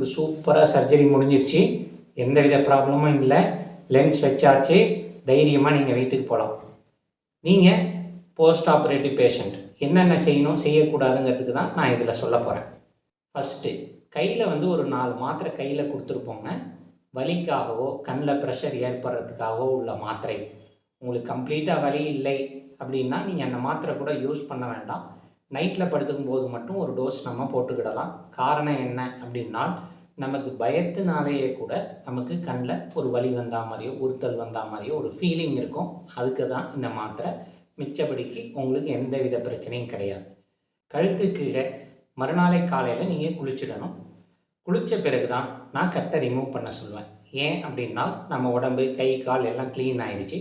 ஒரு சூப்பராக சர்ஜரி முடிஞ்சிருச்சு. எந்தவித ப்ராப்ளமும் இல்லை. லென்ஸ் வச்சாச்சு. தைரியமாக நீங்கள் வீட்டுக்கு போகலாம். நீங்கள் போஸ்ட் ஆப்ரேட்டிவ் பேஷண்ட் என்னென்ன செய்யணும் செய்யக்கூடாதுங்கிறதுக்கு தான் நான் இதில் சொல்ல போகிறேன். ஃபஸ்ட்டு கையில் ஒரு 4 மாத்திரை கையில் கொடுத்துருப்போங்க. வலிக்காகவோ கண்ணில் ப்ரெஷர் ஏற்படுறதுக்காகவோ உள்ள மாத்திரை. உங்களுக்கு கம்ப்ளீட்டாக வலி இல்லை அப்படின்னா நீங்கள் அந்த மாத்திரை கூட யூஸ் பண்ண வேண்டாம். நைட்டில் படுத்துக்கும் போது மட்டும் ஒரு டோஸ் நம்ம போட்டுக்கிடலாம். காரணம் என்ன அப்படின்னா, நமக்கு பயத்தினாலேயே கூட நமக்கு கண்ணில் ஒரு வலி வந்தால் மாதிரியோ உறுத்தல் வந்தால் மாதிரியோ ஒரு ஃபீலிங் இருக்கும். அதுக்கு தான் இந்த மாத்திரை. மிச்சபடிக்கு உங்களுக்கு எந்த வித பிரச்சனையும் கிடையாது. கழுத்து கீழே மறுநாளை காலையில் நீங்கள் குளிச்சிடணும். குளித்த பிறகு தான் நான் கட்டை ரிமூவ் பண்ண சொல்லுவேன். ஏன் அப்படின்னா, நம்ம உடம்பு கை கால் எல்லாம் க்ளீன் ஆகிடுச்சு.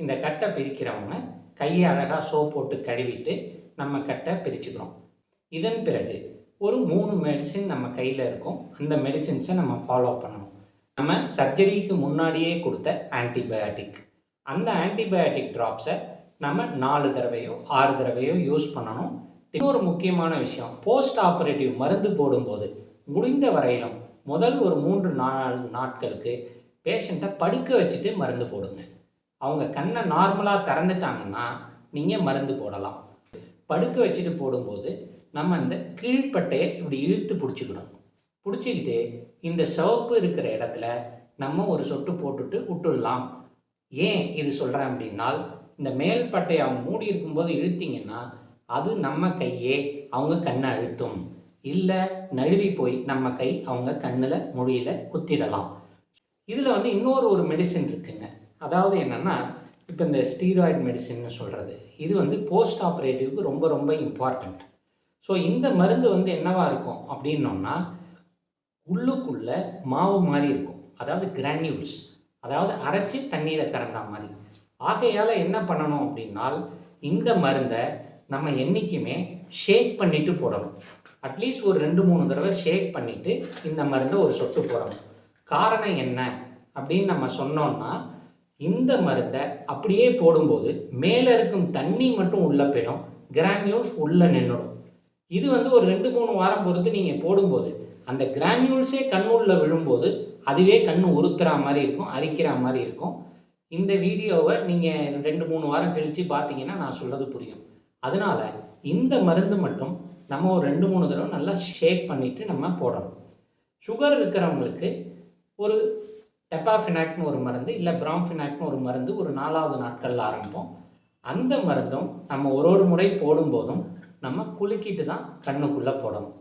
இந்த கட்டை பிரிக்கிறவங்க கையை அழகாக சோப் போட்டு கழுவிட்டு நம்ம கட்டை பிரிச்சுக்கிறோம். இதன் பிறகு ஒரு 3 மெடிசின் நம்ம கையில் இருக்கும். அந்த மெடிசின்ஸை நம்ம ஃபாலோ பண்ணணும். நம்ம சர்ஜரிக்கு முன்னாடியே கொடுத்த ஆன்டிபயாட்டிக், அந்த ஆன்டிபயாட்டிக் ட்ராப்ஸை நம்ம 4 தடவையோ 6 தடவையோ யூஸ் பண்ணணும். இன்னொரு முக்கியமான விஷயம், போஸ்ட் ஆப்ரேட்டிவ் மருந்து போடும்போது முடிந்த வரையிலும் முதல் ஒரு 3-4 நாட்களுக்கு பேஷண்ட்டை படுக்க வச்சுட்டு மருந்து போடுங்க. அவங்க கண்ணை நார்மலாக திறந்துட்டாங்கன்னா நீங்கள் மருந்து போடலாம். படுக்க வச்சுட்டு போடும்போது நம்ம அந்த கீழ்ப்பட்டையை இப்படி இழுத்து பிடிச்சிக்கிட்டு இந்த சிவப்பு இருக்கிற இடத்துல நம்ம ஒரு சொட்டு போட்டுட்டு விட்டுடலாம். ஏன் இது சொல்கிறேன் அப்படின்னால், இந்த மேல் பட்டையை அவங்க மூடி இருக்கும்போது இழுத்திங்கன்னா அது நம்ம கையே அவங்க கண்ணை அழுத்தும். இல்லை நழுவி போய் நம்ம கை அவங்க கண்ணில் முடியில் குத்திடலாம். இதில் இன்னொரு மெடிசின் இருக்குங்க. அதாவது என்னென்னா, இப்போ இந்த ஸ்டீராய்டு மெடிசின்னு சொல்கிறது, இது போஸ்ட் ஆப்ரேட்டிவ்க்கு ரொம்ப ரொம்ப இம்பார்ட்டண்ட். ஸோ இந்த மருந்து என்னவாக இருக்கும் அப்படின்னோம்னா, உள்ளுக்குள்ளே மாவு மாதிரி இருக்கும். அதாவது கிரானியூல்ஸ், அதாவது அரைச்சி தண்ணியில் கறந்தா மாதிரி. ஆகையால் என்ன பண்ணணும் அப்படின்னால், இந்த மருந்தை நம்ம என்றைக்குமே ஷேக் பண்ணிவிட்டு போடணும். அட்லீஸ்ட் ஒரு 2-3 தடவை ஷேக் பண்ணிவிட்டு இந்த மருந்தை ஒரு சொட்டு போடணும். காரணம் என்ன அப்படின்னு நம்ம சொன்னோம்னா, இந்த மருந்தை அப்படியே போடும்போது மேலே இருக்கும் தண்ணி மட்டும் உள்ளே போயிடும், கிரானியூல்ஸ் உள்ளே நின்றுடும். இது ஒரு 2-3 வாரம் பொறுத்து நீங்கள் போடும்போது அந்த கிரானியூல்ஸே கண்ணுள்ள விழும்போது அதுவே கண் உறுத்துற மாதிரி இருக்கும், அரிக்கிற மாதிரி இருக்கும். இந்த வீடியோவை நீங்கள் 2-3 வாரம் கழித்து பார்த்தீங்கன்னா நான் சொல்கிறது புரியும். அதனால் இந்த மருந்து மட்டும் நம்ம ஒரு 2-3 தடவை நல்லா ஷேக் பண்ணிவிட்டு நம்ம போடணும். சுகர் இருக்கிறவங்களுக்கு ஒரு டெபாஃபினாக்னு ஒரு மருந்து, இல்லை பிராம்ஃபினாக்னு ஒரு மருந்து ஒரு 4வது நாட்களில் ஆரம்பிப்போம். அந்த மருந்தும் நம்ம ஒரு முறை போடும்போதும் நம்ம குலுக்கிட்டு தான் கண்ணுக்குள்ளே போடணும்.